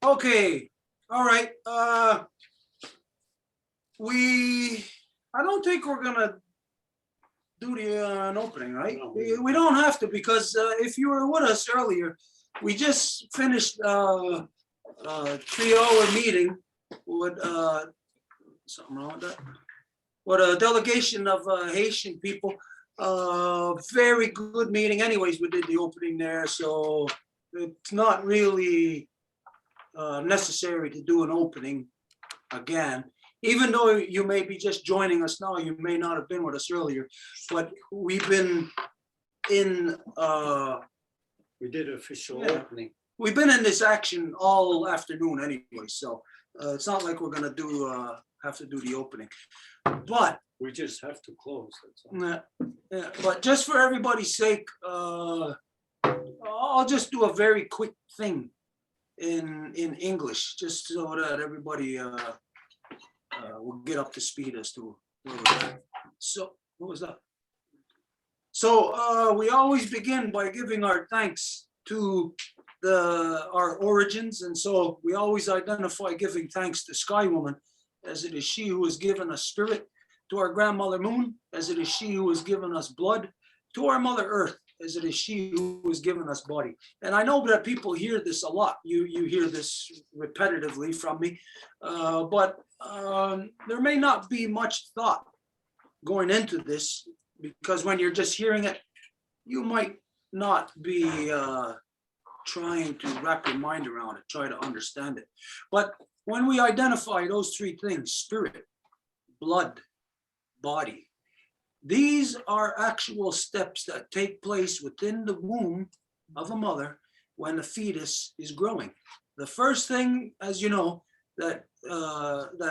Okay, all right. I don't think we're gonna do an opening, right? No. We don't have to because if you were with us earlier, we just finished a 3-hour meeting with something wrong with that. With a delegation of Haitian people. Very good meeting. Anyways, we did the opening there, so it's not really necessary to do an opening again. Even though you may be just joining us now, you may not have been with us earlier, but we've been in We did official Yeah. opening. we've been in this action all afternoon anyway, so it's not like we're gonna do have to do the opening. But We just have to close. That's all. yeah, but just for everybody's sake, I'll just do a very quick thing in English, just so that everybody will get up to speed as to where we're at. So what was that? So we always begin by giving our thanks to our origins, and so we always identify giving thanks to Sky Woman, as it is she who has given us spirit, to our grandmother Moon, as it is she who has given us blood, to our Mother Earth, as it is she who has given us body. And I know that people hear this a lot. You hear this repetitively from me, but there may not be much thought going into this, because when you're just hearing it, you might not be trying to wrap your mind around it, try to understand it. But when we identify those three things, spirit, blood, body, these are actual steps that take place within the womb of a mother when the fetus is growing. The first thing, as you know, that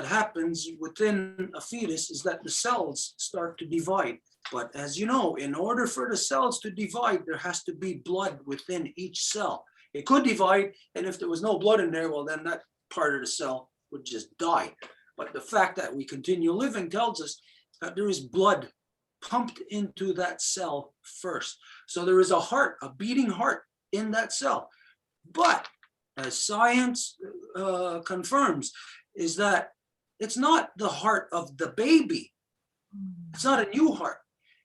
happens within a fetus is that the cells start to divide. But as you know, in order for the cells to divide, there has to be blood within each cell. It could divide, and if there was no blood in there, well, then that part of the cell would just die. But the fact that we continue living tells us that there is blood pumped into that cell first. So there is a heart, a beating heart in that cell. But as science confirms, is that it's not the heart of the baby. It's not a new heart.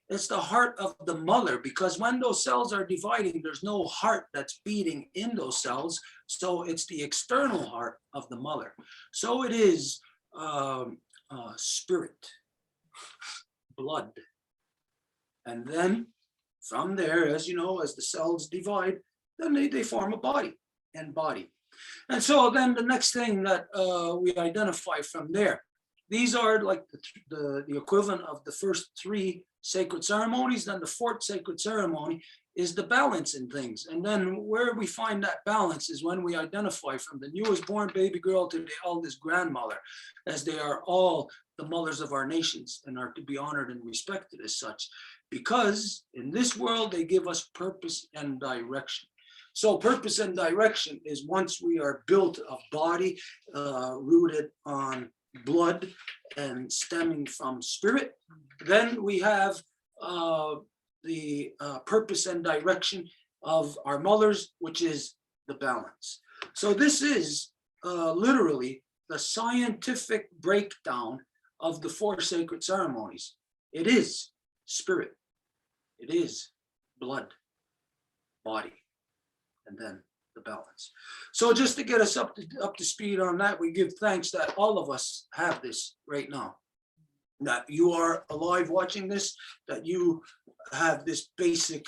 It's the heart of the mother, because when those cells are dividing, there's no heart that's beating in those cells. So it's the external heart of the mother. So it is spirit, blood. And then from there, as you know, as the cells divide, then they form a body and body. And so then the next thing that we identify from there, these are like the equivalent of the first three sacred ceremonies. Then the fourth sacred ceremony is the balance in things. And then where we find that balance is when we identify from the newest born baby girl to the eldest grandmother, as they are all the mothers of our nations and are to be honored and respected as such, because in this world they give us purpose and direction. So purpose and direction is once we are built a body rooted on blood and stemming from spirit, then we have the purpose and direction of our mothers, which is the balance. So this is literally the scientific breakdown of the four sacred ceremonies. It is spirit, it is blood, body, and then the balance. So just to get us up to speed on that, we give thanks that all of us have this right now. That you are alive watching this, that you have this basic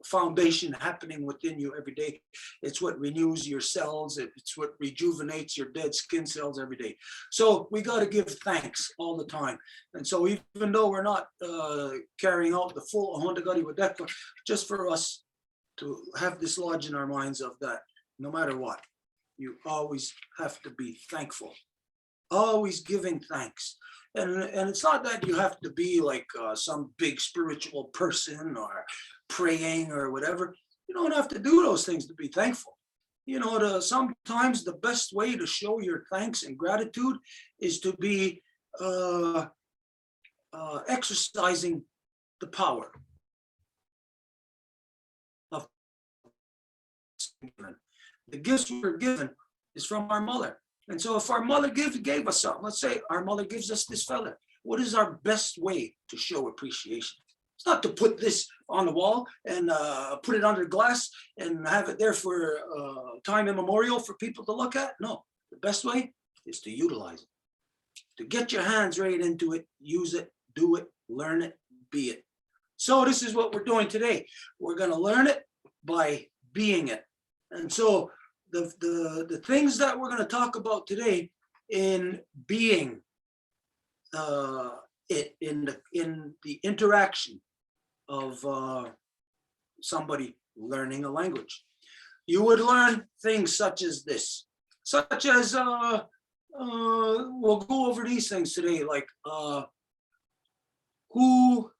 foundation happening within you every day. It's what renews your cells. It's what rejuvenates your dead skin cells every day. So we got to give thanks all the time. And so even though we're not carrying out the full Ahondagadi Wadekwa, just for us to have this lodge in our minds of that, no matter what, you always have to be thankful. Always giving thanks. And it's not that you have to be like some big spiritual person or praying or whatever. You don't have to do those things to be thankful. You know, sometimes the best way to show your thanks and gratitude is to be exercising the power of The gifts we're given is from our mother. And so if our mother gave us something, let's say our mother gives us this feather, what is our best way to show appreciation? It's not to put this on the wall and put it under glass and have it there for time immemorial for people to look at. No, the best way is to utilize it, to get your hands right into it, use it, do it, learn it, be it. So this is what we're doing today. We're going to learn it by being it. And so the things that we're going to talk about today in being it in the interaction of somebody learning a language. You would learn things such as this, such as we'll go over these things today, like who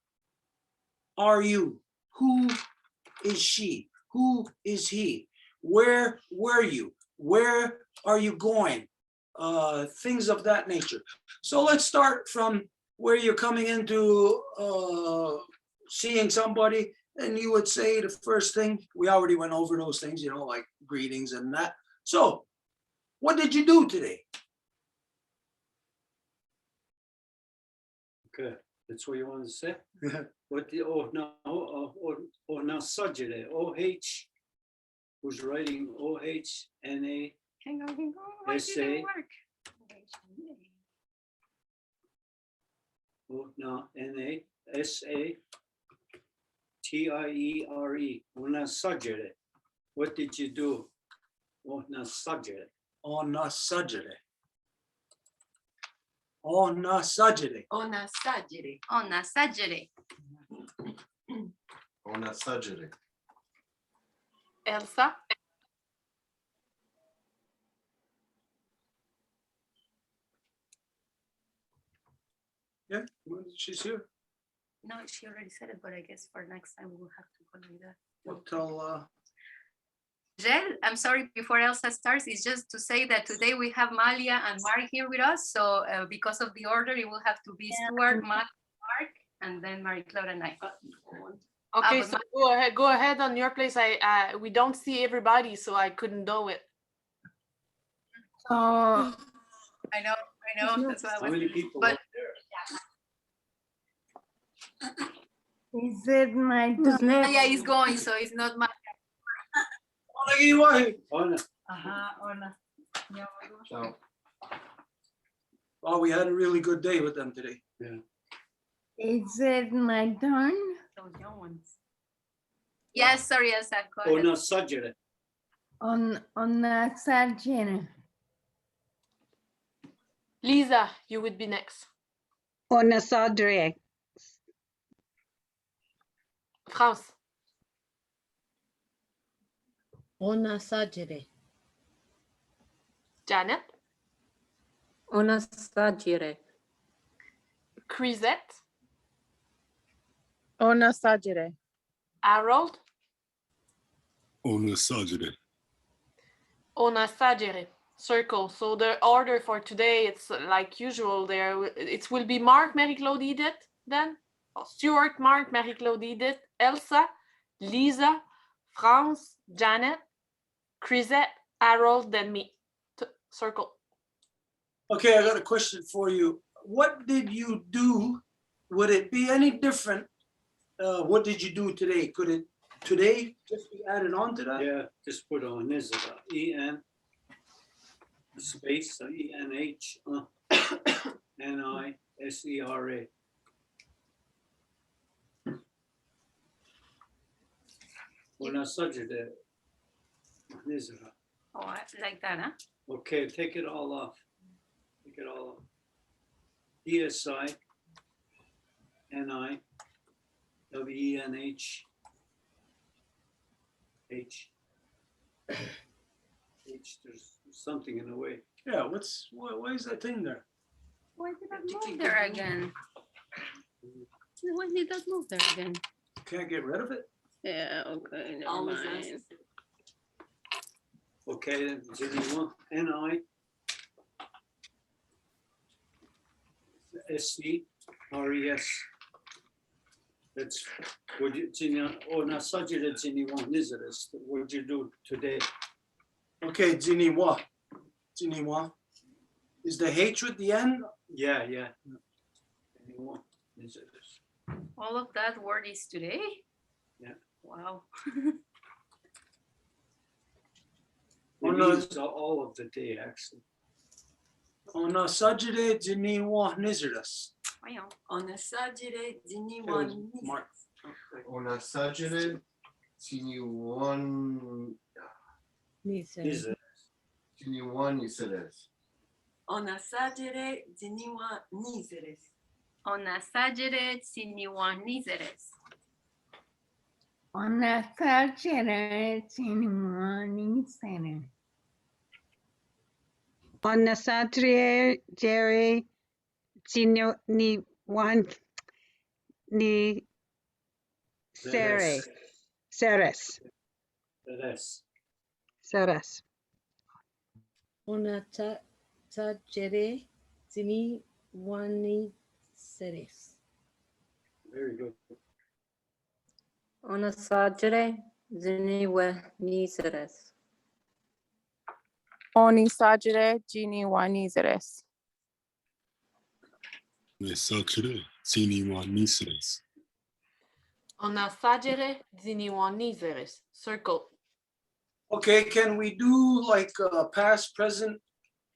are you? Who is she? Who is he? Where were you? Where are you going? Things of that nature. So let's start from where you're coming into seeing somebody, and you would say the first thing, we already went over those things, like greetings and that. So what did you do today? Okay, that's what you want to say? What the now subject, OH, who's writing OHNA? Hang on. Why did SA. it work? No, NASA TIERE. Una subject. What did you do? Una subject. Ona sajere. Ona sajere. Ona sagere. Ona sagere. Ona sajere. Elsa. Yeah, well, she's here. No, she already said it, but I guess for next time we'll have to go like that. We'll tell Jel, I'm sorry, before Elsa starts, it's just to say that today we have Malia and Mark here with us. So because of the order, it will have to be Stuart, Mark, and then Marie-Claude and I. Okay, but so go ahead on your place. We don't see everybody, so I couldn't do it. Oh, I know, that's why I How was. many people But- up there? is it my Oh, turn? yeah, he's going, so it's not my. Ona. Hola. Ciao. Oh, we had a really good day with them today. Is it my turn? Those young ones. Yes, sorry, Elsa, go ahead. Ona subject. On the sajere. Lisa, you would be next. Ona Sadre. France. Ona sagere. Janet. Ona sagere. Chrisette. Ona sagere. Harold. Ona sagere. Ona sagere. Circle. So the order for today, it's like usual there. It will be Mark, Marie-Claude, Edith, then Stuart, Mark, Marie-Claude, Edith, Elsa, Lisa, France, Janet, Chrisette, Harold, then me. Circle. Okay, I got a question for you. What did you do? Would it be any different? What did you do today? Could it today just be added on to that? Yeah, just put on Nizera. EN space ENH NISERA. Una subject. Nizera. Oh, like that, huh? Okay, take it all off. Take it all off. ESI, NI, WENH, H. There's something in the way. Yeah, why is that thing there? Why did that move there again? Why did that move there again? Can't get rid of it? Yeah, okay, never Always mind. Okay, then Jenny, NI, SC, RES. That's what you, Jenny, oh, not such a Jenny one, is it? What'd you do today? Okay, Ziniwa. Ziniwa. Is the H at the end? Yeah, yeah. Anyone? Is it? All of that word is today? Yeah. Wow. It Oh, no. means all of the day, actually. Ona sajide Ziniwa Nizidas. Wow. Ona sajire dini It was Mark. Ona sajere, sinuan, Is it? sinuan iseres. Ona sajire dini wa nizeres. Ona sajere siniwanizeres. Ona sajere chiniwani sere. Ona sadrie Jerry Sino ni one ni Sere. Seres. Yes. Seres. Ona tajere zini wani seres. Very good. Ona sajere zini we niseres. Oni sajere jini wanizeres. Ona sajere zini niseres. Ona sajere zini wanizeres. Circle. Okay, can we do like past, present,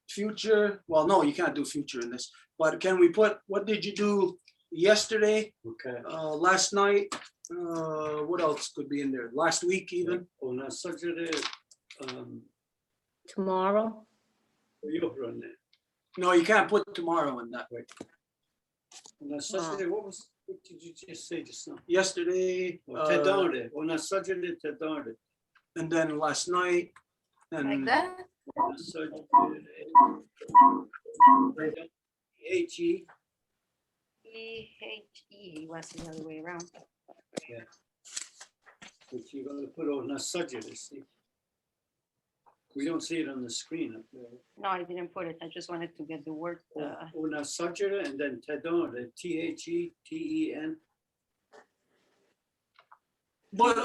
future? Well, no, you can't do future in this, but can we put, what did you do yesterday, Okay. last night? What else could be in there? Last week even? Ona sajere, Tomorrow. you're on there. No, you can't put tomorrow in that. Ona sajere, what did you just say just now? Yesterday, Tedare. Ona sajere tedare. and then last night, Like and that? Ona sajere. H-E. E-H-E was the other way around. But you're gonna put ona sajere, see? We don't see it on the screen up there. No, I didn't put it. I just wanted to get the word. Ona sajere and then tedare, T-H-E-T-E-N. but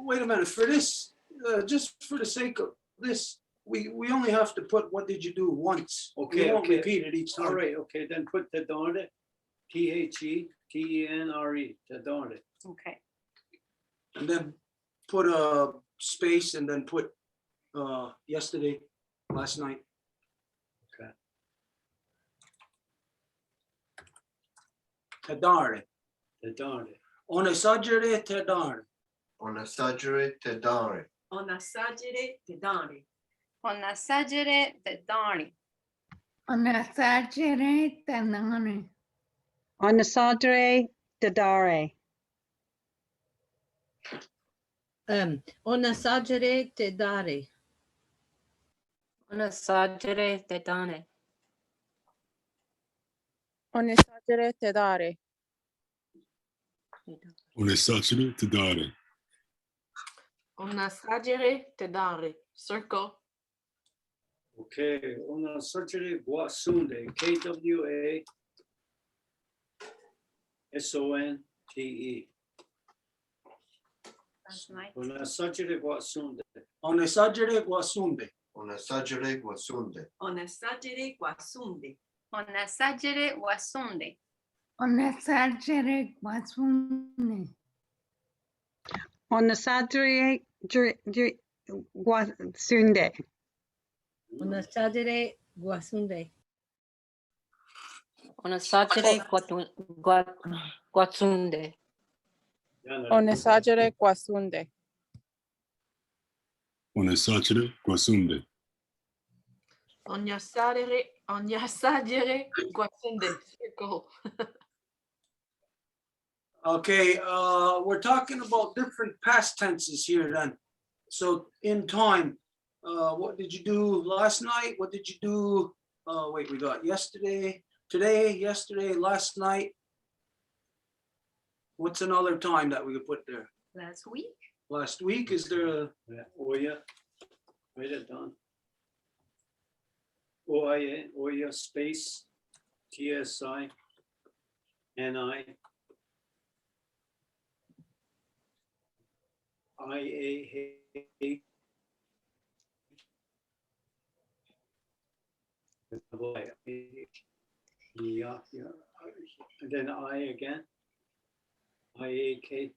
wait a minute, for this, just for the sake of this, we only have to put what did you do once. Okay, We won't okay. repeat it each All time. right, okay, then put tedare, T-H-E-T-E-N-R-E, tedare. Okay. And then put a space and then put yesterday, last night. Okay. Tedare. Tedare. Ona sajere tedare. Ona sajere tedare. Ona sajire tedare. Ona sajere tedare. Ona sajere tanane. Ona sadre Dadare. Ona sajere te dare. Ona sajere te dane. Oni sajere te dare. Ona sajere te dare. Ona sajere te dare. Circle. Okay, ona sajere guasunde, K-W-A-S-O-N-T-E. Last night. Ona sajere guasunde. Ona sajere guasunde. Ona sajere guasunde. Ona sajire guasunde. Ona sajere wasunde. Ona sajere guasunde. Ona sadre Guasunde. Ona sajere guasunde. Ona sajere guatunde. Oni sajere guasunde. Ona sajere guasunde. Ona sajere guasunde. Circle. Okay, we're talking about different past tenses here then. So in time, what did you do last night? What did you do? Wait, we got yesterday, today, yesterday, last night. What's another time that we could put there? Last week. Last week, is there a, Yeah, Oya, write it down. Oya, Oya space, T-S-I-N-I. I-A-H. Yeah, yeah. And then I again. IAK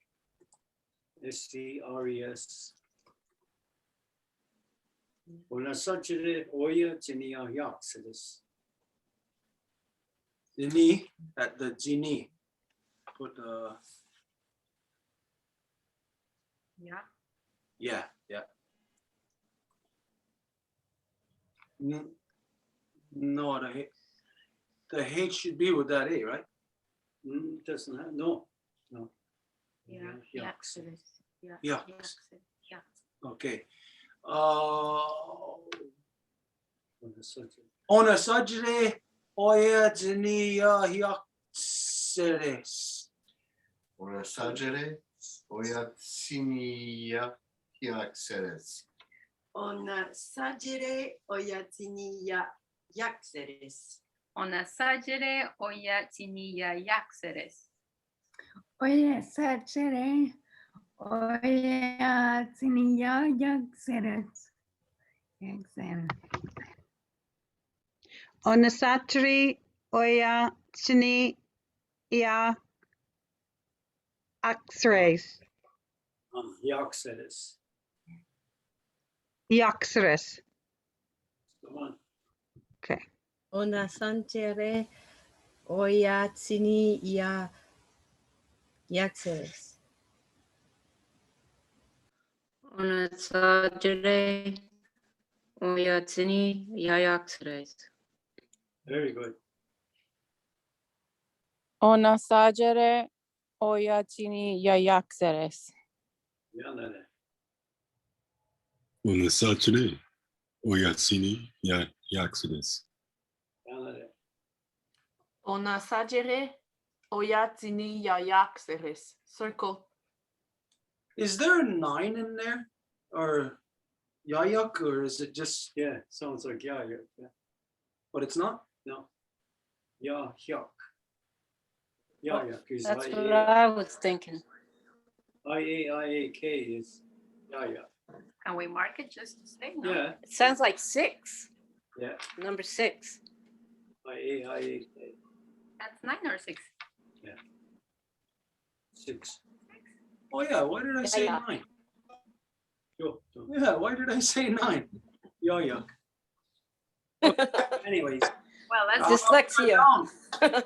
STRES. Ona sajere oya jinia yaxidis. The knee, at the genie. Put Yeah. yeah. No, the H should be with that A, right? Doesn't have, no. Yeah. Yeah. Yaxidis. Yeah. Yeah. Yaxidis. Yeah. Okay. Ona sajere. Ona sajre oya jinia yaxeres. Ona sajere oya sinia hiaxeres. Ona sajere oyatini ya yaxeres. Ona sajere oya tiniya yaxeres. Oye, sachere. Oye, siniya yaxeret. Yaxeret. Onasatri Oya Chini Ya Axres. Yaxidis. Yaxres. Come on. Okay. Ona sanchere oya tsini ya yaxeres. Ona sajere oya tsini yayaxres. Very good. Ona sajere oyachini yayaxeres. Yanare. Ona sajere oyatsini yaxidis. Yanare. Ona sajere oyatini yayaxeres. Circle. Is there a 9 in there? Or yayak, or is it just, Yeah, sounds like yeah. but it's not? No. Yeah, hyuk. Yeah, is That's what IA, I was thinking. IAK is yeah. Can we mark it just to say? No? Yeah, It sounds like 6. yeah. Number 6. IAK. That's 9 or 6. 6. Oh yeah, why did I say Yeah. 9? Sure. Yeah, why did I say 9? Yayak. Anyways. Well, that's I'm Dyslexia. upside down.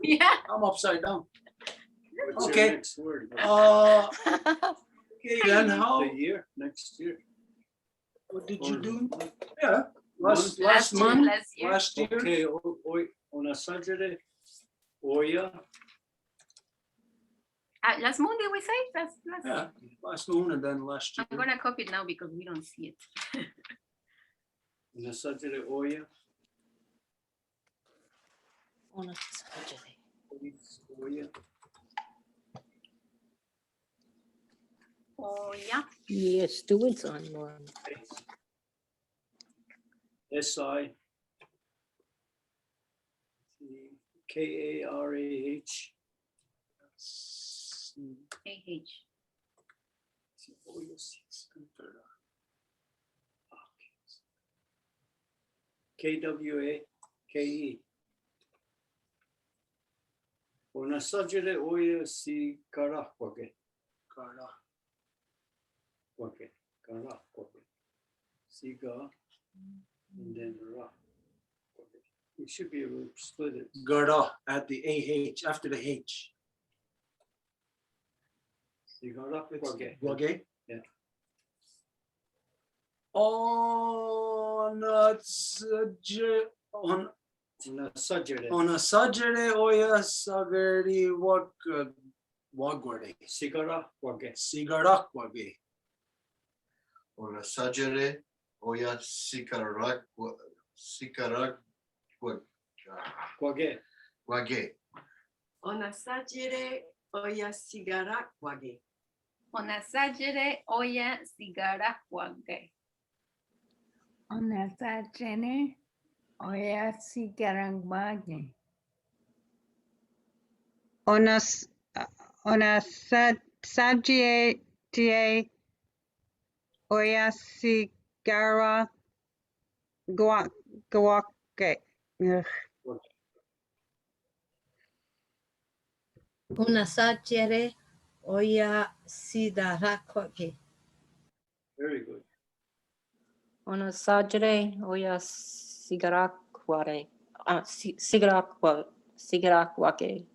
yeah. I'm upside down. What's Okay. your next word? Okay, then how, The year, next year. what did Or you do? month. Yeah, last Last year, month, last year. last year. Okay, ona sajere oya. Last moon, did we say? That's last. Yeah, last noon and then last year. I'm gonna copy it now because we don't see it. Ona sajere oya. Ona sajere. Oya. Oh, yeah. Yeah, students on one. SI. KARAH. AH. KWA, KE. Ona sajere oya si karakwage. Wage. Karakwage. Siga. And then ra. We should be able to split it. Garda at the AH, after the H. Sigarakwage. Wage? Yeah. On a sajere, on Ona sajere. a sajere oya sagari wagwade. Sigarakwage. Sigarak wage. Ona sajere oya sikarak Kwage. wage. Ona sajere oya sigarakwage. Ona sajere oya sigara wage. Ona sachere. Oya sigarangwage. Ona Sajie Die Oya Sigara Guake. Ugh. Una sagere oya sidarakwage. Very good. Ona sagere oya sigarakware. Sigarakwake.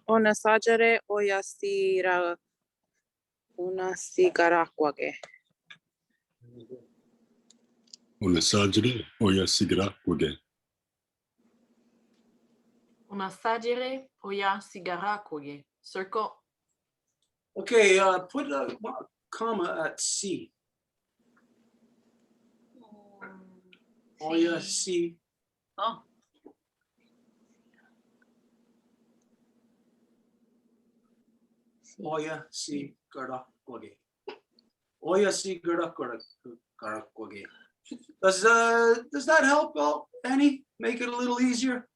Ona sagere oya una sigarakwage. Very good. Ona sagere oya sigarakwage. Ona sagere oya sigarakwage. Circle. Okay, put a comma at C. Oya C. Oh, Oya C. Garakwage. Oya C. Garakwage. Does that help out, Annie? Make it a little easier?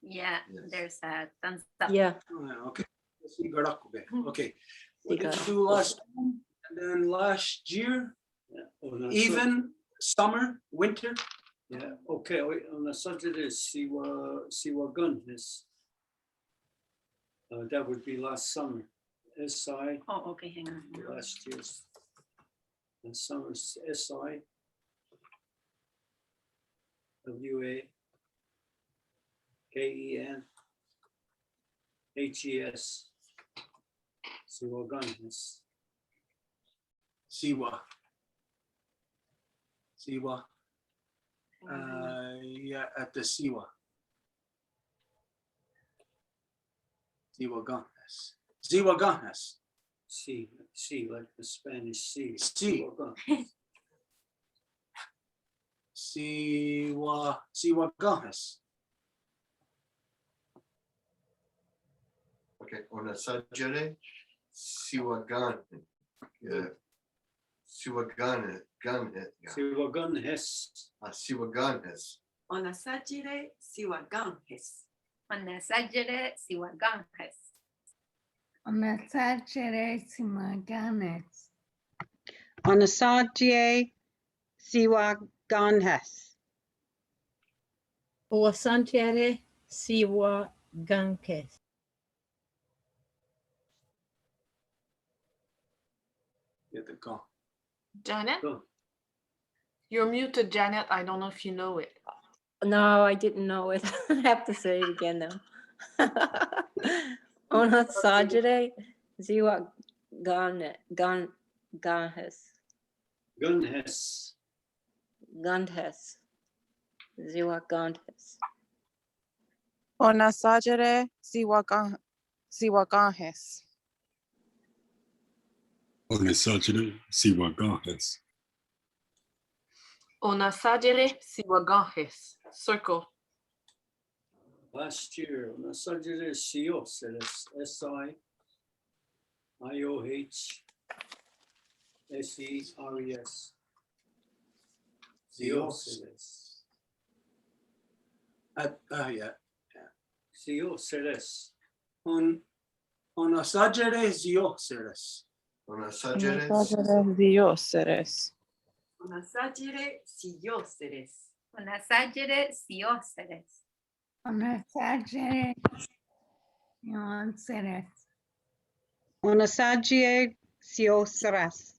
yeah, Yes. there's a thumbs up. Yeah. Oh, yeah, okay. C. Garakwage. Okay. What did you Sigara. do last time? And then last year? Yeah. Ona Even summer, winter? Yeah, okay, on the subject is Siwa Gunnis. That would be last summer. SI, Oh, okay, hang on. last year's. And summer's SI. WA. KEN. HES. Siwa Gunnis. Siwa. Siwa. Yeah, at the Siwa. Siwa Gunnis. Siwa Gunnis. C, like the Spanish C. C. Siwa Gunnis. Siwa Gunnis. Okay, ona sagere siwagan. Siwagan, Siwa Gunnis. siwaganhes. Ona sagere siwaganhes. Ona sagere siwaganhes. Ona sagere simaganes. Ona sagere siwaganhes. O santiere siwa gankes. Get the gun. Janet, Go. you're muted, Janet. I don't know if you know it. No, I didn't know it. I have to say it again now. Ona sagere ziwa ganhes. Gunnis. Gandhes. Ziwa gandhes. Ona sagere siwaganhes. Ona sagere siwaganhes. Ona sagere siwaganhes. Circle. Last year, on the subject is SIOS, SI, IOH, SERES. SIOS. Yeah. SIOS. Ona sagere zioseres. Ona Ona sagere sagere dioseres. Ona sagere siyoseres. Ona sagere sioseres. Ona sagere yonseres. Ona sagere sioseres.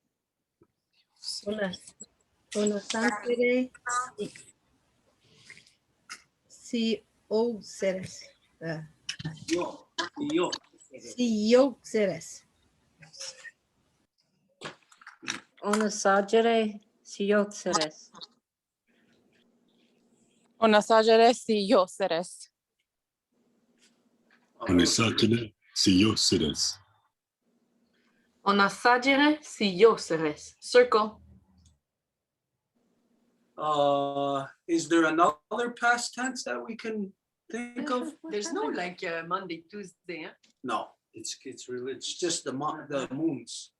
Una santiere siyoseres. Yo. Siyoseres. Ona sagere siotseres. Ona sagere sioseres. Ona sagere sioseres. Ona sagere siyoseres. Circle. Is there another past tense that we can think of? There's no like Monday, Tuesday, huh? No, It's it's religious. just the moons.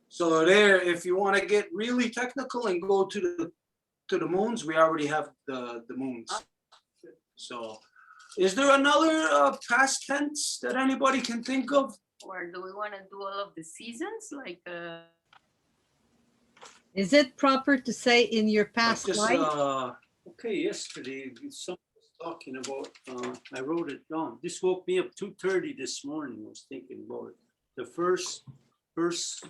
So there, if you want to get really technical and go to the moons, we already have the moons. So is there another past tense that anybody can think of? Or do we want to do all of the seasons? Like Is it proper to say in your Like past this, life? Okay, yesterday, someone was talking about, I wrote it down. This woke me up 2:30 this morning. I was thinking about it. The first,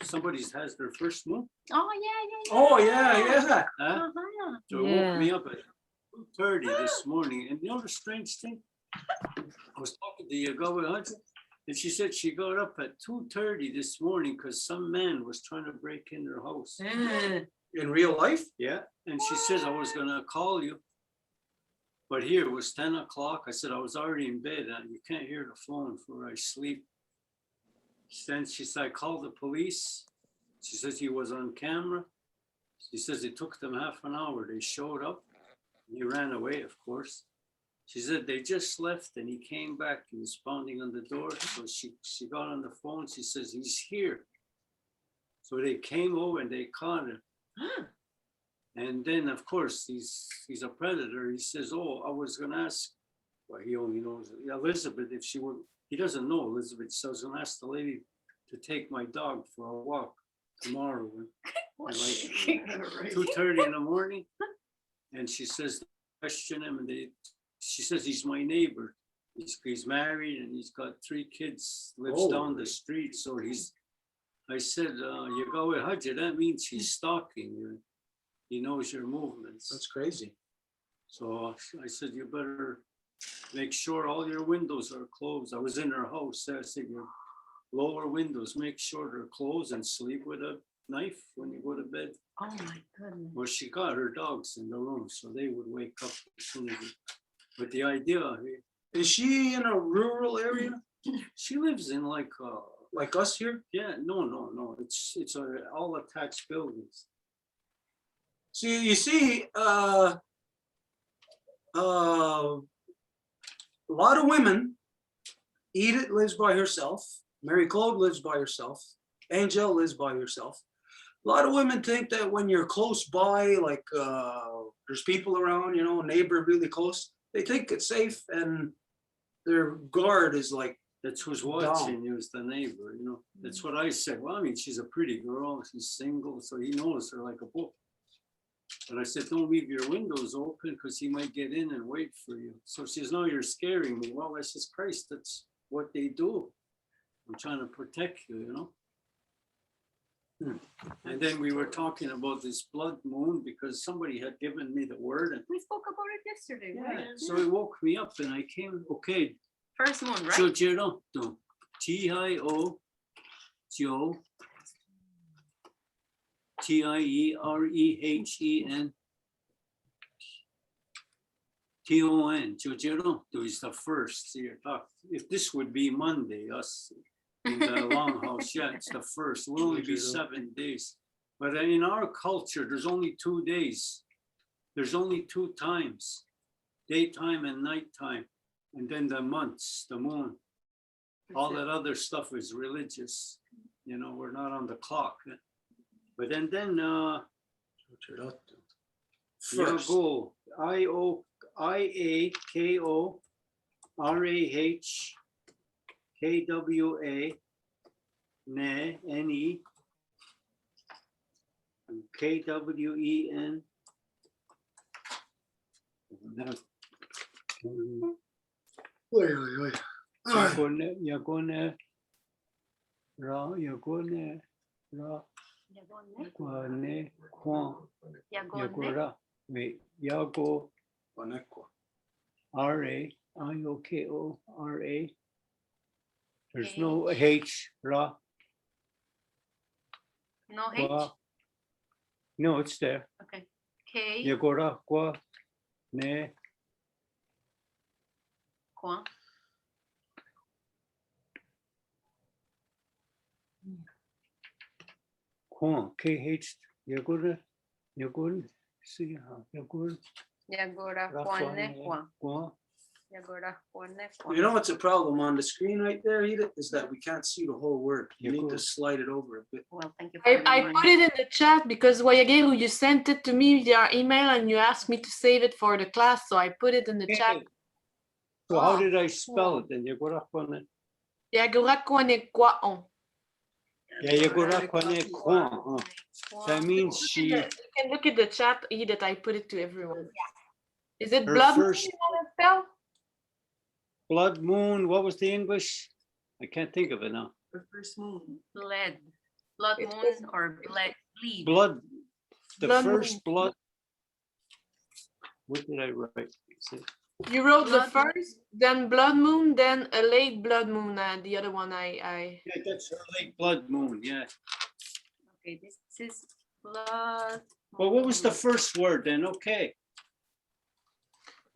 somebody has their first moon. Oh, yeah. oh, yeah. Huh? Uh-huh. So it woke me up at 2:30 this morning. And you know the strange thing? I was talking to Yagawa Hunter, and she said she got up at 2:30 this morning because some man was trying to break in her house. In real life? Yeah, and she says I was gonna call you. But here it was 10 o'clock. I said I was already in bed and you can't hear the phone before I sleep. Then she said, I called the police. She says he was on camera. She says it took them half an hour. They showed up. He ran away, of course. She said they just left and he came back. He was pounding on the door. So she got on the phone. She says, he's here. So they came over and they caught him. And then, of course, he's a predator. He says, oh, I was going to ask, well, he only knows Elizabeth, if she would, he doesn't know Elizabeth. So I was going to ask the lady to take my dog for a walk tomorrow. Like 2:30 in the morning. And she says, question him. And she says, he's my neighbor. He's married and he's got 3 kids, lives down the street. So I said, you go with Hajj, that means he's stalking you. He knows your movements. That's crazy. So I said, you better make sure all your windows are closed. I was in her house. I said, your lower windows, make sure they're closed and sleep with a knife when you go to bed. Oh my goodness. Well, she got her dogs in the room, so they would wake up as soon as but the idea, Is she in a rural area? she lives in like us here? Yeah, no. It's all attached buildings. See, you see, a lot of women, Edith lives by herself, Mary Claude lives by herself, Angel lives by herself. A lot of women think that when you're close by, like there's people around, you know, neighbor really close, they think it's safe and their guard is like, that's who's watching you, is the neighbor, you know. That's what I said. Well, I mean, she's a pretty girl, she's single, so he knows her like a book. But I said, don't leave your windows open because he might get in and wait for you. So she says, no, you're scaring me. Well, I says, Christ, that's what they do. I'm trying to protect you, you know. And then we were talking about this blood moon because somebody had given me the word. And We spoke about it yesterday, right? so it woke me up and I came, okay. First moon, right? Jojeronto, T-I-O, Jo, T-I-E-R-E-H-E-N, T-O-N, Jojeronto is the first. If this would be Monday, us in the longhouse, yeah, it's the first. It will only be 7 days. But in our culture, there's only 2 days. There's only 2 times, daytime and nighttime. And then the months, the moon, all that other stuff is religious. You know, we're not on the clock. But then Yago, I-O-I-A-K-O-R-A-H-K-W-A, Ne, N-E, K-W-E-N. Yagone, Ra, Kwane, Kwan, Yagora, wait, Yago, R-A, I-O-K-O-R-A. There's no H, Ra. No H? Kwa. No, it's there. Okay. K. Yagora, Kwa, Ne. Kwa. Kwan, K-H, Yagora, see, Yagora. Yagora, Kwane, Kwa. Kwa. Yagora, Kwane, Kwa. you know what's a problem on the screen right there, Edith, is that we can't see the whole word. You need to slide it over a bit. Well, thank you. I put it in the chat because Wayageru, you sent it to me via email and you asked me to save it for the class, so I put it in the chat. So how did I spell it then? Yagora, Kwane. Yagora Kwane Kwaon. Yeah, Yagora, Kwane, Kwan. That means she, You can look at the chat, Edith, I put it to everyone. Is it Her blood moon first- you want to spell? blood moon, what was the English? I can't think of it now. The first moon. Blood moon or bleed. Blood, the Blood moon. first blood. What did I write? Is it- You wrote the Blood moon. first, then blood moon, then a late blood moon. The other one I Yeah, that's her late blood moon, yeah. Okay, this is blood. Well, what was the moon. first word then? Okay.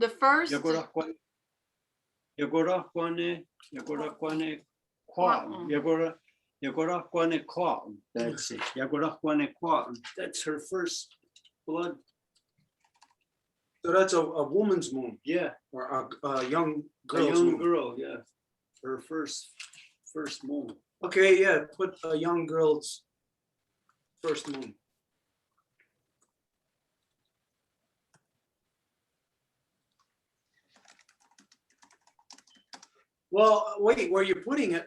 the first. Yagorakwane, Kwa'un. Yagorakwane Kwa'un. That's it. Yagorakwane Kwa'un. That's her first blood. So that's a woman's moon Yeah, or a young a girl's young moon. girl, yeah. Her first moon. Okay, yeah, put a young girl's first moon. Well, wait, where you're putting it,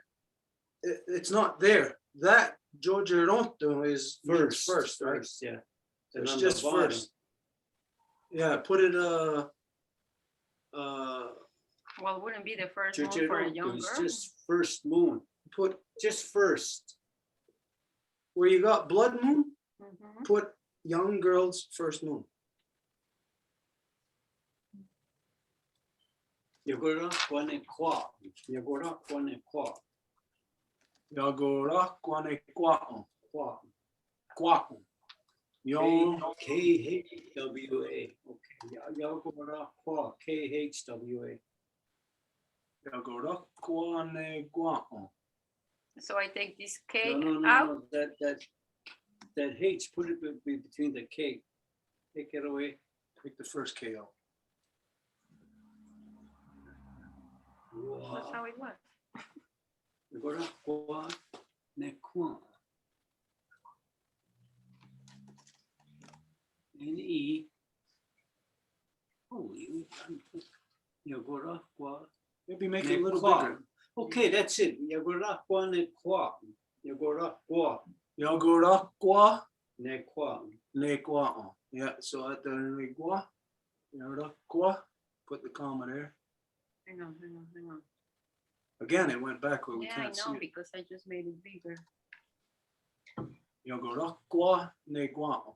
it's not there. That Giorgeronto is means first, right? First, yeah. It's And on just the bottom, first. Yeah, put it, Well, wouldn't be the first moon for a young Giorgeronto is girl. just first moon, put just first. where you got blood moon, Mhm. put young girl's first moon. Yagorakwane Kwa'un. Yagorakwane Kwa'un. Yagorakwane Kwa'un. Kwa'un. Kwa'un. Young, KHWA. Okay. Yagorakwa KHWA. Yagorakwane Kwa'un. So I take this K No, out. that H, put it between the K. Take it away. Take the first K out. That's how it was. Yagorakwa Nekwa. N-E. Holy, Yagorakwa. Maybe make it a little Nekwa. bigger. Okay, that's it. Yagorakwa Nekwa. Yagorakwa Yagorakwa Nekwa. Nekwa'un. Yeah, so at the Negwa, Yagorakwa, put the comma there. Hang on. Again, it went backward. We Yeah, I can't see know it. because I just made it bigger. Yagorakwa Nekwa'un.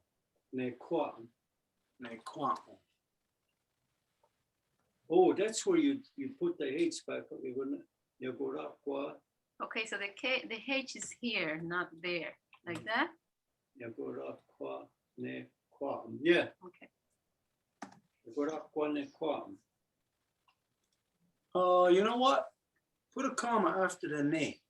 Nekwa. Nekwa'un. Oh, that's where you put the H back. Yagorakwa. Okay, so the H is here, not there, like that. Yagorakwa Nekwa. Yeah. Okay. Yagorakwa Nekwa. You know what? Put a comma after the ne.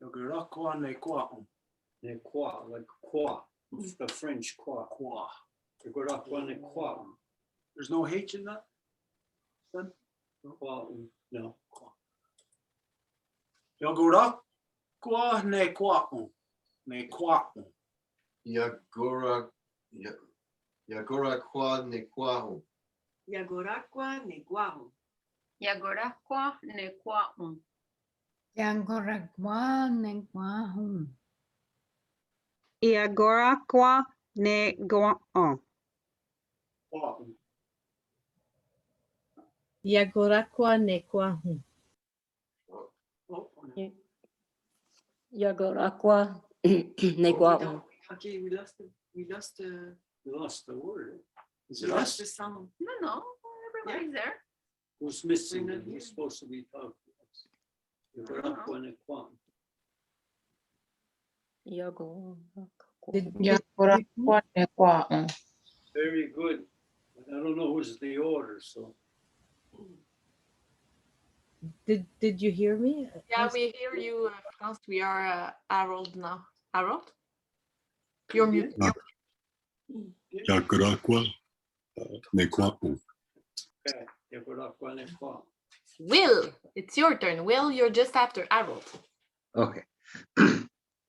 Yagorakwa Nekwa'un. Nekwa, like kwa. The French kwa. Kwa. Yagorakwa Nekwa. There's no H in that? Son? Kwa. No. Yagorakwa Nekwa'un. Nekwa'un. Yagorakwa Nekwahu. Yagorakwa Neguahu. Yagorakwa Nekwa'un. Yagorakwa Nekwa'un. Iagorakwa Nekwa'un. Kwa. Yagorakwa Nekwahu. Yagorakwa Neguahu. Okay, we lost the You lost the word. Is we it lost us? the sound. No, everybody's there. Who's missing? We're not Who's here. supposed to be talking to us? Yagorakwa Nekwa. Yagorakwa Nekwa'un. Very good. But I don't know who's the order, so. Did you hear me? Yeah, we hear you, France. We are Harold now. Harold? You're muted. Yagorakwa Nekwa'un. Okay. Yagorakwa Nekwa. Will, it's your turn. Will, you're just after Harold. Okay.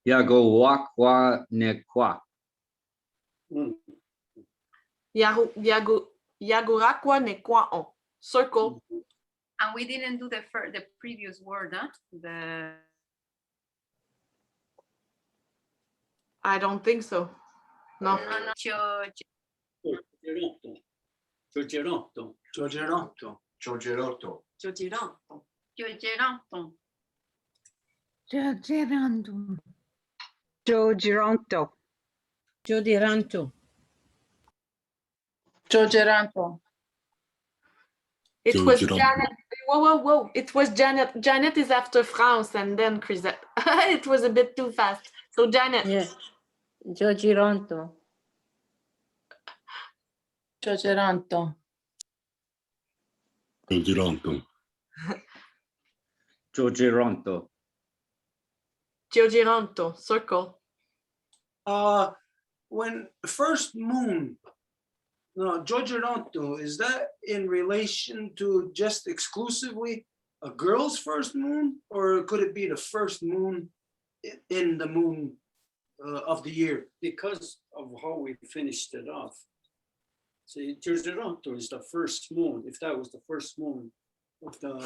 Yagorakwa Nekwa. Yagorakwa Nekwa'un. Circle. And we didn't do the previous word, huh? The I don't think so. No. No. Giogeronto. Giogeronto. Giogerotto. Giogeronto. Giogeronto. Giogeronto. Giogeronto. Giudiranto. Giogeranto. It was Giogeronto. Janet. Whoa. It was Janet. Janet is after France and then Crisette. It was a bit too fast. So Janet. Yes. Giogeronto. Giogeranto. Giogeronto. Giogeronto. Giogeronto. Circle. When first moon, no, Giogeronto, is that in relation to just exclusively a girl's first moon, or could it be the first moon in the moon of the year? Because of how we finished it off. See, Giogeronto is the first moon. If that was the first moon of the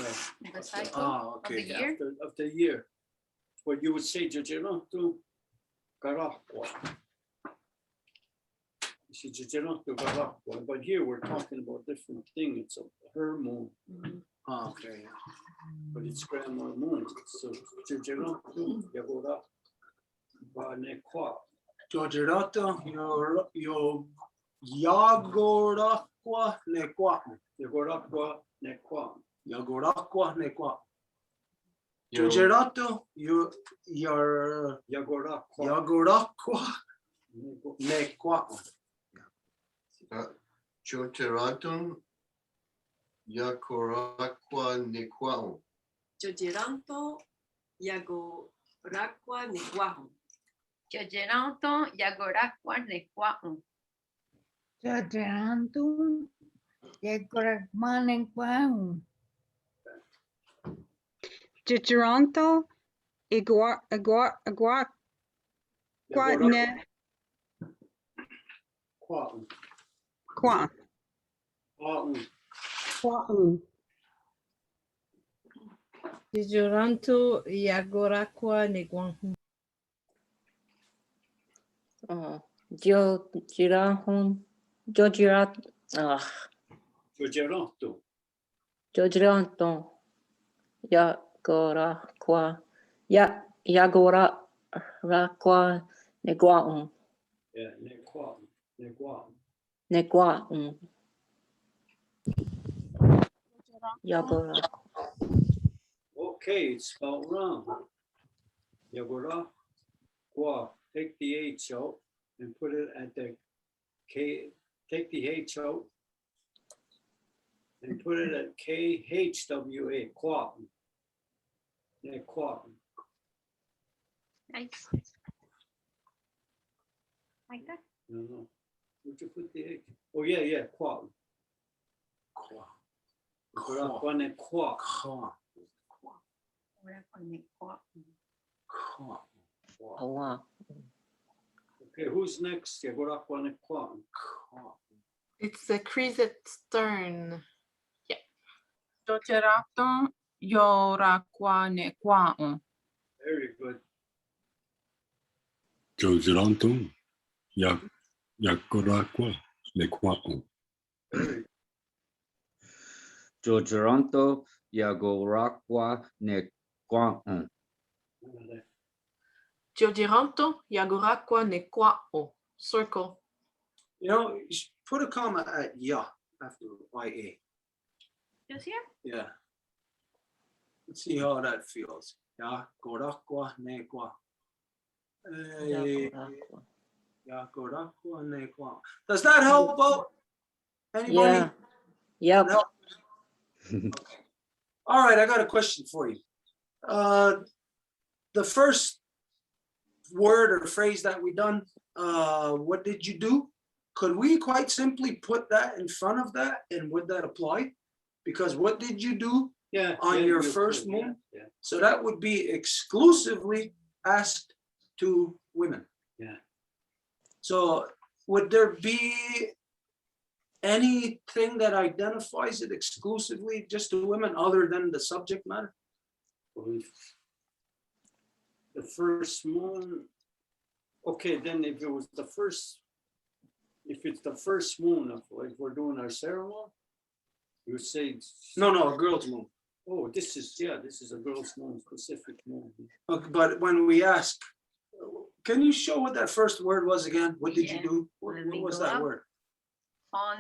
cycle okay. of the year. of the year, what you would say Giogeronto Garacqua. You see, Giogeronto Garacqua, but here we're talking about a different thing. It's her moon, Okay. but it's grandma moon. So Giogeronto Yagoraqua Nequa. Giogeronto, yo Yagoraqua Nequa. Yagoraqua Nequa. Yagoraqua Nequa. Giogeronto, your Yagoraqua Yagoraqua Nequa. Giogerantum. Yacoraqua nequao. Giogeranto. Yagoraqua neguaho. Giogeronto. Yagoraqua Nequao. Giogeronto. Giogeronto. Giogeronto. Iguane. Quaum. Qua. Giuranto Yagoraqua Neguahu. Giogeronto. Giogeronto. Yagoraqua Neguaum. Yeah, Nequaum. Neguaum. Yagoraqua. Okay, it's spelled wrong. Yagoraqua. Take the H out and put it at the K. Take the H out and put it at KHWA. Quaum. Nequaum. Nice. Like that. No. Where'd you put the H? Oh, yeah. Quaum. Yagoraqua Nequaum. Oh, wow. Okay, who's next? Yagoraqua Nequaum. It's a Crisette's turn. Yeah. Giogeranto. Yoraqua nequao. Very good. Giogeronto. Yacoraqua Nequao. Giogeronto. Yagoraqua Nequao. Giogeronto. Yagoraqua Nequao. Circle. You should put a comma at ya after YA. Just here? Yeah. Let's see how that feels. Yagoraqua Nequa. Yagoraqua Nequa. Does that help out? Anybody? Yeah. Yep. No. All right, I got a question for you. The first word or phrase that we done, what did you do? Could we quite simply put that in front of that, and would that apply? Because what did you do on your first moon? Yeah. So that would be exclusively asked to women. Yeah. So would there be anything that identifies it exclusively just to women other than the subject matter? The first moon, Okay, then if it was the first, if it's the first moon of like we're doing our ceremony, you would say, No, a girl's moon. oh, this is a girl's moon, Pacific moon. Okay, but when we ask, can you show what that first word was again? What did you Yeah, do? What let me was go that up. word? On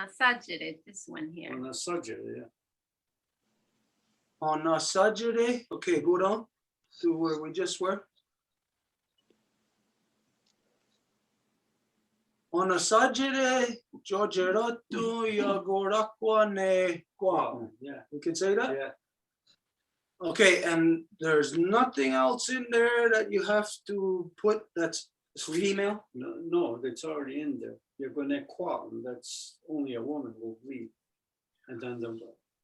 Saturday, this one here. On a subject, yeah. On Saturday. Okay, go down to where we just were. On a Saturday, Georgeratu Yagorakwa ne kwa. Yeah, You can say that? yeah. Okay, and there's nothing else in there that you have to put that's female? No, that's already in there. You're gonna qual, that's only a woman will bleed. And then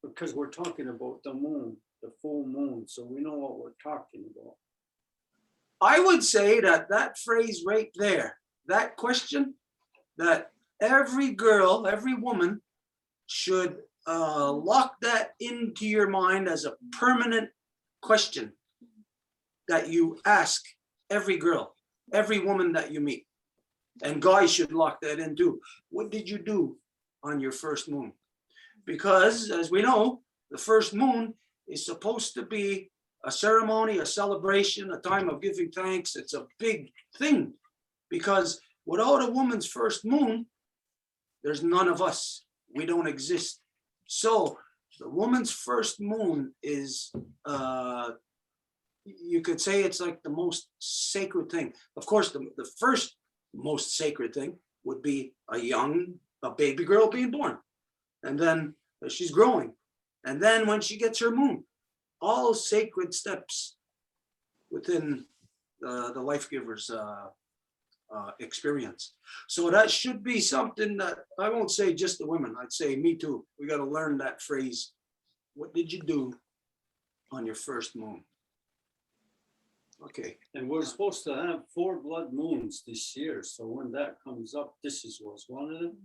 because we're talking about the moon, the full moon, so we know what we're talking about. I would say that that phrase right there, that question, that every girl, every woman should lock that into your mind as a permanent question that you ask every girl, every woman that you meet. And guys should lock that in too. What did you do on your first moon? Because as we know, the first moon is supposed to be a ceremony, a celebration, a time of giving thanks. It's a big thing because without a woman's first moon, there's none of us. We don't exist. So the woman's first moon is, you could say it's like the most sacred thing. Of course, the first most sacred thing would be a baby girl being born. And then she's growing. And then when she gets her moon, all sacred steps within the life giver's experience. So that should be something that I won't say just the women, I'd say me too. We got to learn that phrase. What did you do on your first moon? Okay. And we're supposed to have 4 blood moons this year. So when that comes up, this was one of them.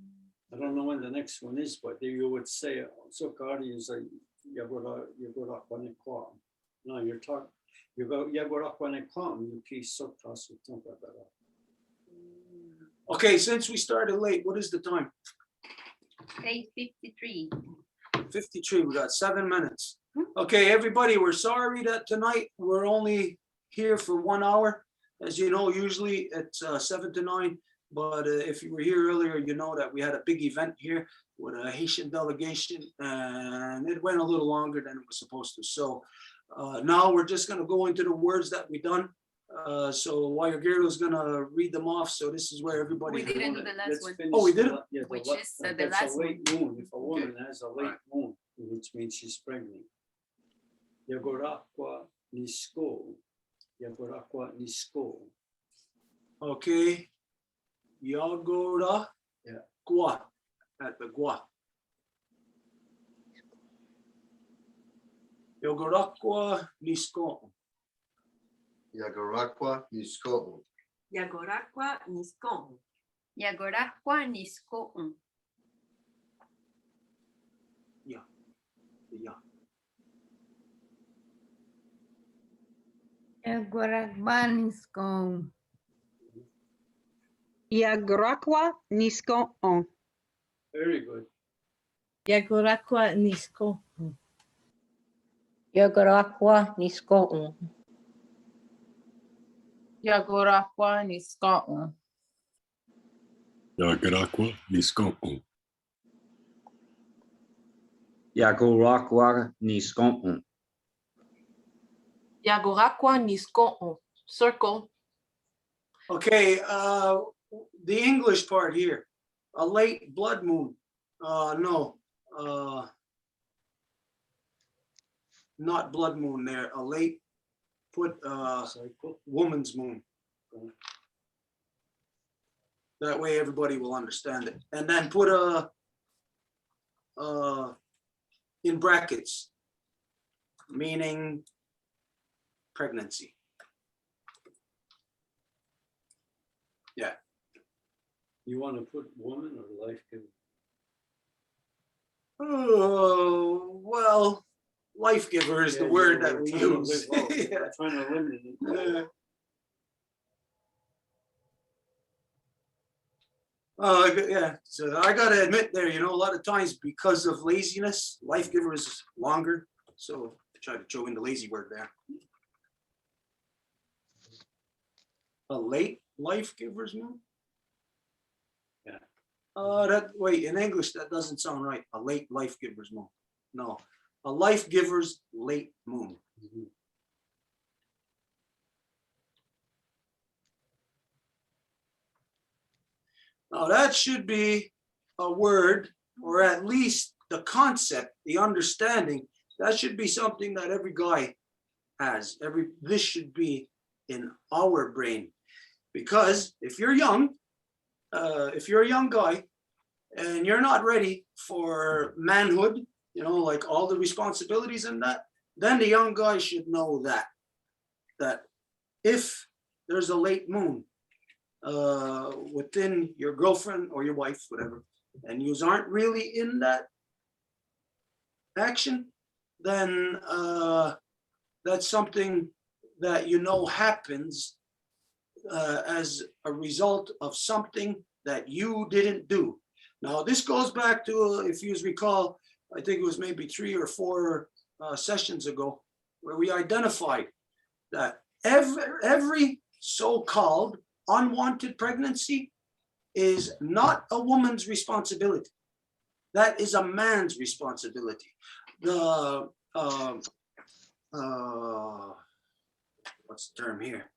I don't know when the next one is, but you would say, Sokari is like, Yagorakwanekwa. No, you're talking, you go, Yagorakwanekwa, you piece Sokas. Okay, since we started late, what is the time? 8:53. 53, we got 7 minutes. Okay, everybody, we're sorry that tonight we're only here for 1 hour. As you know, usually it's 7 to 9. But if you were here earlier, you know that we had a big event here with a Haitian delegation and it went a little longer than it was supposed to. So now we're just gonna go into the words that we done. So Wayagiro is gonna read them off. So this is where everybody. We didn't do the last one. Oh, we did it? Yeah, Which is the that's last a late moon. If a woman has a late Right. moon, which means she's pregnant. Yagorakwa nisko. Yagorakwa nisko. Okay. Yagora. Yeah. Gua. At the Gua. Yogorakwa nisko. Yagorakwa nisko. Yagorakwa niskon. Yagorakwa nisko. Yeah. Yaguaragbanisco. Yagorakwa nisko on. Very good. Yagorakwa nisko. Yagorakwa nisko'u. Yagorakwa nisko'u. Yagorakwa nisko'u. Yagorakwa nisko'u. Yagorakwa nisko'u. Circle. Okay, the English part here, a late blood moon. No, not blood moon there, a late, put woman's moon. That way everybody will understand it. And then put in brackets, meaning pregnancy. Yeah. You want to put woman or life giver? Oh, well, life giver is the word that we use. Yeah. Trying to limit it. Yeah, so I gotta admit there, a lot of times because of laziness, life giver is longer. So I try to throw in the lazy word there. A late life giver's moon? Yeah. Wait, in English, that doesn't sound right. A late life giver's moon. No, a life giver's late moon. Now that should be a word, or at least the concept, the understanding. That should be something that every guy has. This should be in our brain, because if you're young, if you're a young guy and you're not ready for manhood, like all the responsibilities and that, then the young guy should know that if there's a late moon within your girlfriend or your wife, whatever, and you aren't really in that action, then that's something that happens as a result of something that you didn't do. Now, this goes back to, if you recall, I think it was maybe 3 or 4 sessions ago, where we identified that every so-called unwanted pregnancy is not a woman's responsibility. That is a man's responsibility. What's the term here?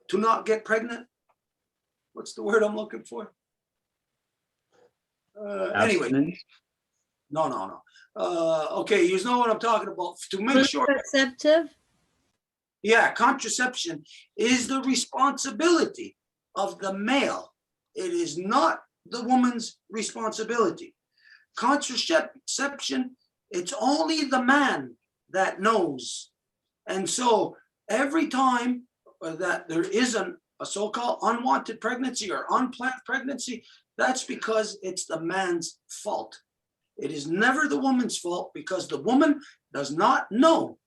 To not get pregnant. What's the word I'm looking for? Anyway. Abstinence? No. Okay, you know what I'm talking about. To make sure. Contraceptive? Yeah, contraception is the responsibility of the male. It is not the woman's responsibility. Contraception, it's only the man that knows. And so every time that there is a so-called unwanted pregnancy or unplanned pregnancy, that's because it's the man's fault. It is never the woman's fault, because the woman does not know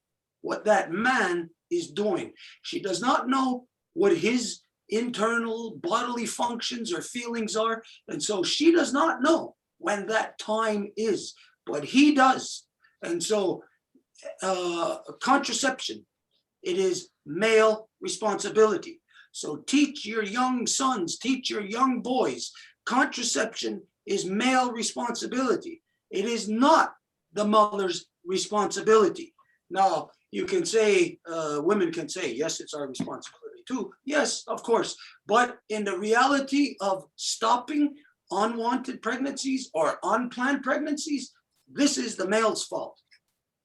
what that man is doing. She does not know what his internal bodily functions or feelings are. And so she does not know when that time is, but he does. And so contraception, it is male responsibility. So teach your young sons, teach your young boys, contraception is male responsibility. It is not the mother's responsibility. Now, you can say, women can say, yes, it's our responsibility too. Yes, of course. But in the reality of stopping unwanted pregnancies or unplanned pregnancies, this is the male's fault.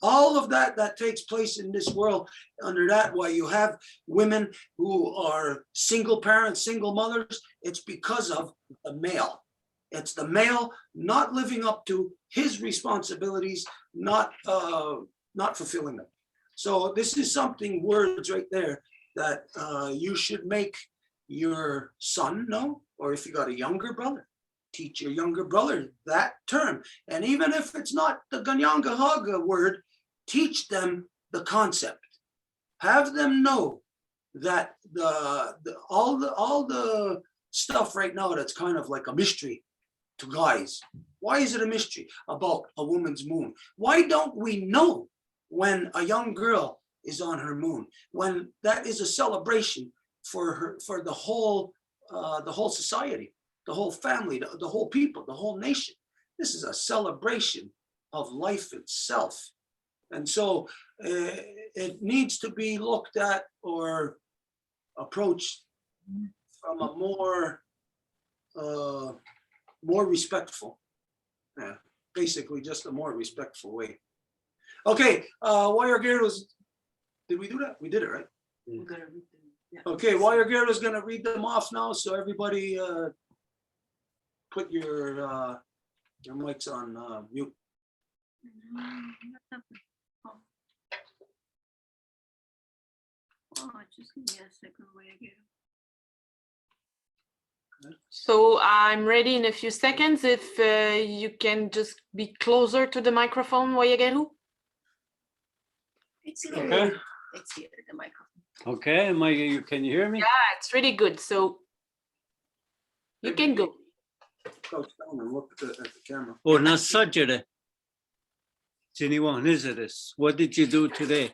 All of that takes place in this world, under that, why you have women who are single parents, single mothers, it's because of the male. It's the male not living up to his responsibilities, not fulfilling them. So this is something, words right there, that you should make your son know, or if you got a younger brother, teach your younger brother that term. And even if it's not the Kanienkeha word, teach them the concept. Have them know that all the stuff right now that's kind of like a mystery to guys. Why is it a mystery about a woman's moon? Why don't we know when a young girl is on her moon? When that is a celebration for the whole society, the whole family, the whole people, the whole nation. This is a celebration of life itself. And so it needs to be looked at or approached from a more respectful, basically just a more respectful way. Okay, Wire Gyarados, did we do that? We did it, right? We're gonna read them. Yeah. Okay, Wire Gyarados is gonna read them off now, so everybody put your mics on mute. Oh, just give me a second, Wire Gyarados. So I'm ready in a few seconds. If you can just be closer to the microphone, Wayageru. It's here. Okay. It's here, the microphone. Okay, can you hear me? Yeah, it's really good. So You can go. Crouch down and look at the camera. Ona sajere. Anyone is this? What did you do today?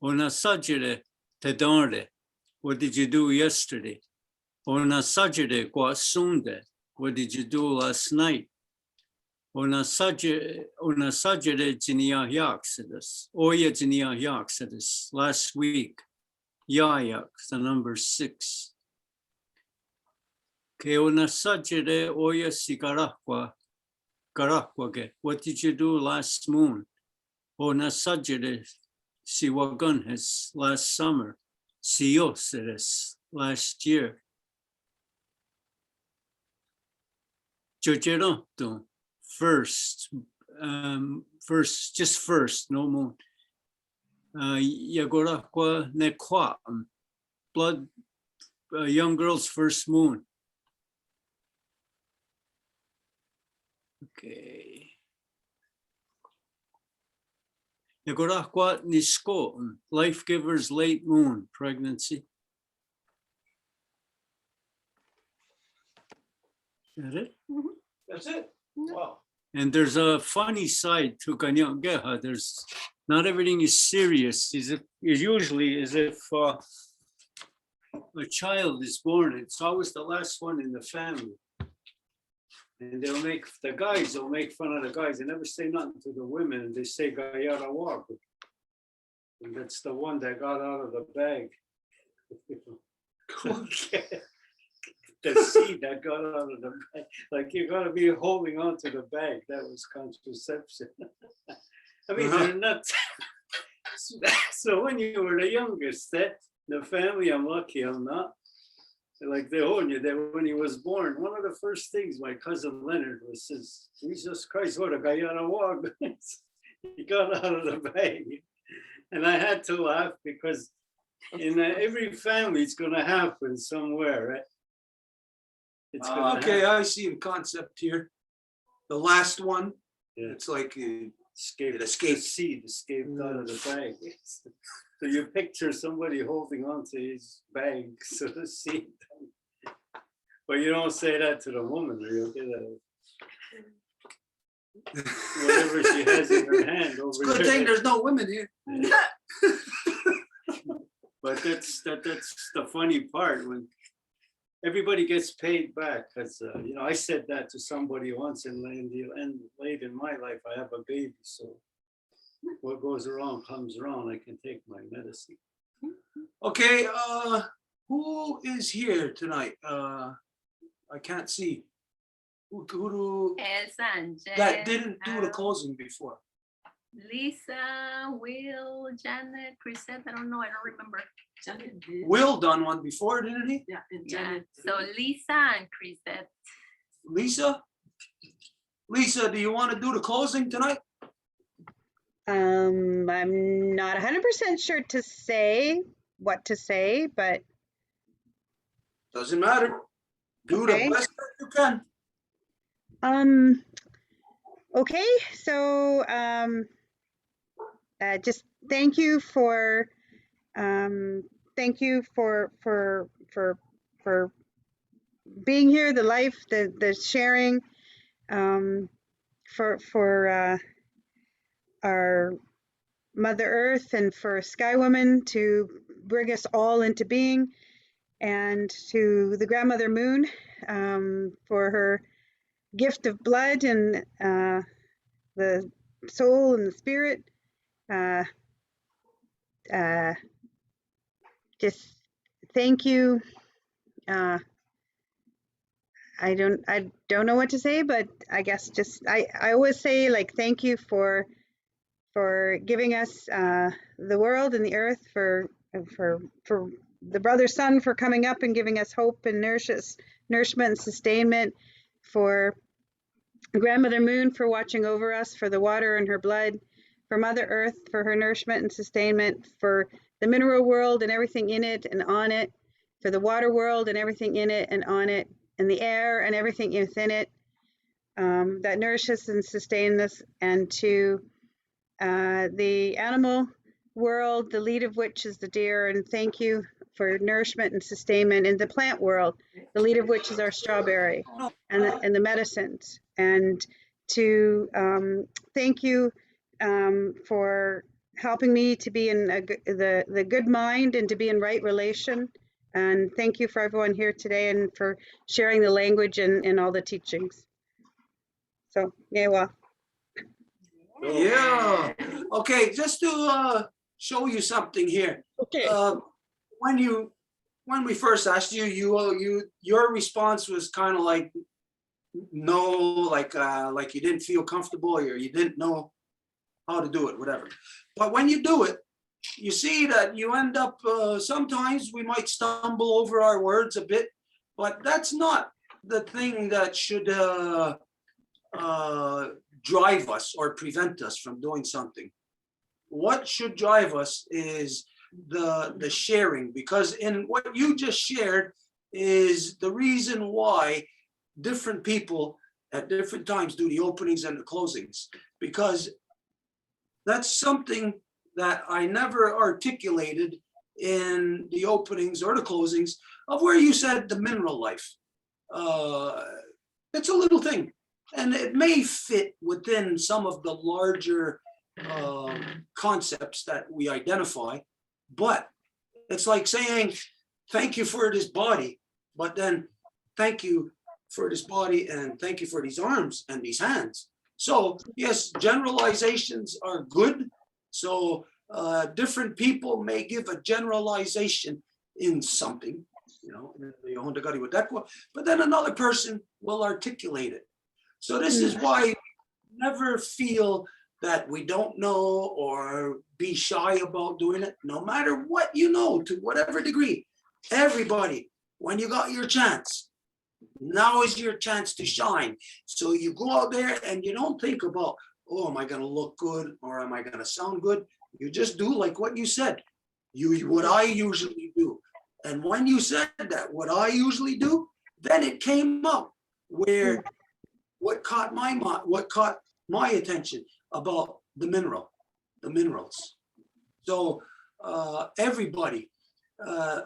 Ona sajere te donde. What did you do yesterday? Ona sajere kwa sunde. What did you do last night? Ona sajere jinia yaxidus. Oya jinia yaxidus. Last week. Yayak, the number 6. Ke ona sajere oya sigarakwa. Garakwage. What did you do last moon? Ona sajere siwagunhes last summer. Sioseres last year. Jojeronto, first, just first, no moon. Yagorakwa nekwa, blood, young girl's first moon. Okay. Yagorakwa nisko, life giver's late moon, pregnancy. Is that it? That's it. Wow. And there's a funny side to Kanienkeha. There's not everything is serious. It usually is if a child is born, it's always the last one in the family. And they'll make the guys, they'll make fun of the guys. They never say nothing to the women. They say Gayara Wag. And that's the one that got out of the bag. The seed that got out of the bag. Like you gotta be holding on to the bag. That was contraception. I mean, they're not. So when you were the youngest, the family, I'm lucky I'm not. Like they hold you that when he was born, one of the first things my cousin Leonard was says, Jesus Christ, what a guy on a walk. He got out of the bag. And I had to laugh because in every family it's gonna happen somewhere, right? It's gonna Okay, happen. I see the concept here. The last one, Yeah. it's like it The escaped. seed escaped out of the bag. So you picture somebody holding on to his bag, so the seed. But you don't say that to the woman, or you'll get whatever she has in her hand over It's a good there. thing there's no women here. But that's the funny part when everybody gets paid back, because you know, I said that to somebody once, and late in my life I have a baby, so what goes around comes around. I can take my medicine. Okay, who is here tonight? I can't see. Who that didn't do the closing before? Lisa, Will, Janet, Chrisette, I don't know, I don't remember. Janet did. Will done one before, didn't he? Yeah, and Yeah, Janet. so Lisa and Chrisette. Lisa? Lisa, do you want to do the closing tonight? I'm not 100% sure to say what to say, but Doesn't matter. Do Okay. the best that you can. okay, so just thank you for being here, the life, the sharing, for our Mother Earth and for Sky Woman to bring us all into being, and to the Grandmother Moon for her gift of blood and the soul and the spirit. Just thank you. I don't know what to say, but I guess just I always say, like, thank you for giving us the world and the earth, for the brother sun for coming up and giving us hope and nourishment and sustainment, for Grandmother Moon for watching over us, for the water in her blood, for Mother Earth for her nourishment and sustainment, for the mineral world and everything in it and on it, for the water world and everything in it and on it, and the air and everything within it that nourishes and sustains us, and to the animal world, the lead of which is the deer, and thank you for nourishment and sustainment in the plant world, the lead of which is our strawberry and the medicines. And to thank you for helping me to be in the good mind and to be in right relation. And thank you for everyone here today and for sharing the language and all the teachings. So, Yewa. Yeah. Okay, just to show you something here. Okay. When we first asked you, your response was kind of like no, like you didn't feel comfortable or you didn't know how to do it, whatever. But when you do it, you see that you end up, sometimes we might stumble over our words a bit, but that's not the thing that should drive us or prevent us from doing something. What should drive us is the sharing, because in what you just shared is the reason why different people at different times do the openings and the closings, because that's something that I never articulated in the openings or the closings of where you said the mineral life. It's a little thing, and it may fit within some of the larger concepts that we identify, but it's like saying, thank you for this body, but then thank you for this body and thank you for these arms and these hands. So yes, generalizations are good. So different people may give a generalization in something, you know, but then another person will articulate it. So this is why we never feel that we don't know or be shy about doing it, no matter what you know, to whatever degree. Everybody, when you got your chance, now is your chance to shine. So you go out there and you don't think about, oh, am I going to look good or am I going to sound good? You just do like what you said, what I usually do. And when you said that, what I usually do, then it came up where what caught my attention about the minerals. So everybody,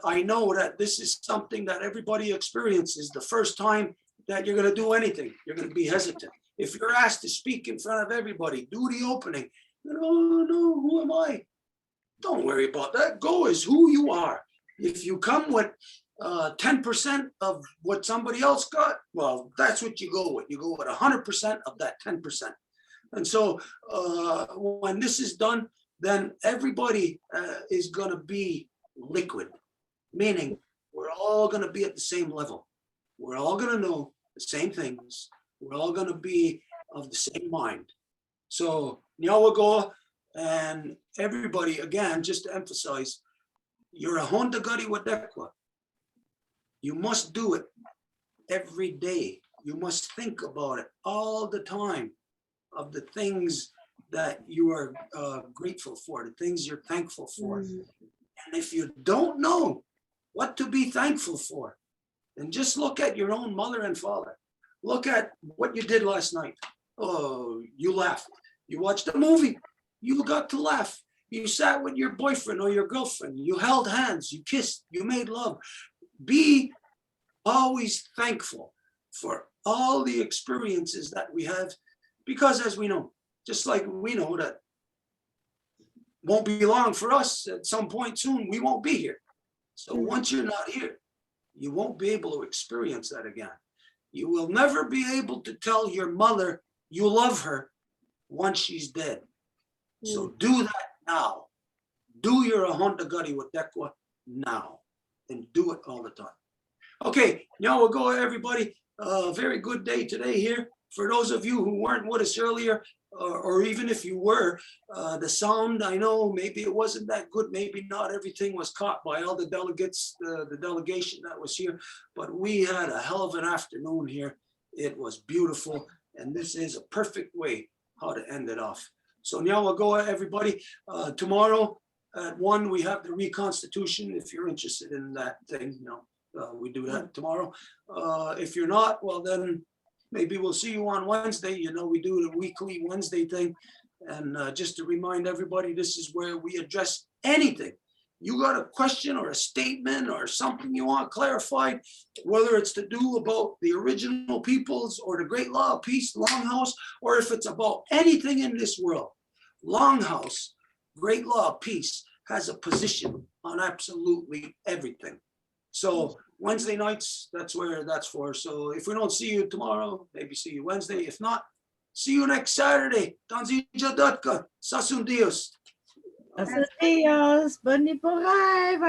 I know that this is something that everybody experiences the first time that you're going to do anything. You're going to be hesitant. If you're asked to speak in front of everybody, do the opening. You know, oh, no, who am I? Don't worry about that. Go as who you are. If you come with 10% of what somebody else got, well, that's what you go with. You go with 100% of that 10%. And so when this is done, then everybody is going to be liquid, meaning we're all going to be at the same level. We're all going to know the same things. We're all going to be of the same mind. So Nyawagoa and everybody, again, just to emphasize, you're a Honda Gari Wadekwa. You must do it every day. You must think about it all the time, of the things that you are grateful for, the things you're thankful for. And if you don't know what to be thankful for, then just look at your own mother and father. Look at what you did last night. Oh, you laughed. You watched a movie. You got to laugh. You sat with your boyfriend or your girlfriend. You held hands. You kissed. You made love. Be always thankful for all the experiences that we have, because as we know, just like we know that won't be long for us, at some point soon, we won't be here. So once you're not here, you won't be able to experience that again. You will never be able to tell your mother you love her once she's dead. So do that now. Do your Ahonda Gari Wadekwa now, and do it all the time. Okay, now we'll go, everybody. Very good day today here. For those of you who weren't with us earlier, or even if you were, the sound, I know maybe it wasn't that good, maybe not everything was caught by all the delegates, the delegation that was here, but we had a hell of an afternoon here. It was beautiful, and this is a perfect way how to end it off. So now we'll go, everybody. Tomorrow at 1, we have the reconstitution, if you're interested in that thing, you know. We do that tomorrow. If you're not, well then maybe we'll see you on Wednesday. You know, we do the weekly Wednesday thing. And just to remind everybody, this is where we address anything. You got a question or a statement or something you want clarified, whether it's to do about the original peoples or the Great Law of Peace, Longhouse, or if it's about anything in this world. Longhouse, Great Law of Peace, has a position on absolutely everything. So Wednesday nights, that's where that's for. So if we don't see you tomorrow, maybe see you Wednesday. If not, see you next Saturday. Tanzija Datka. Sasun Dios. Adios. Boni Borai.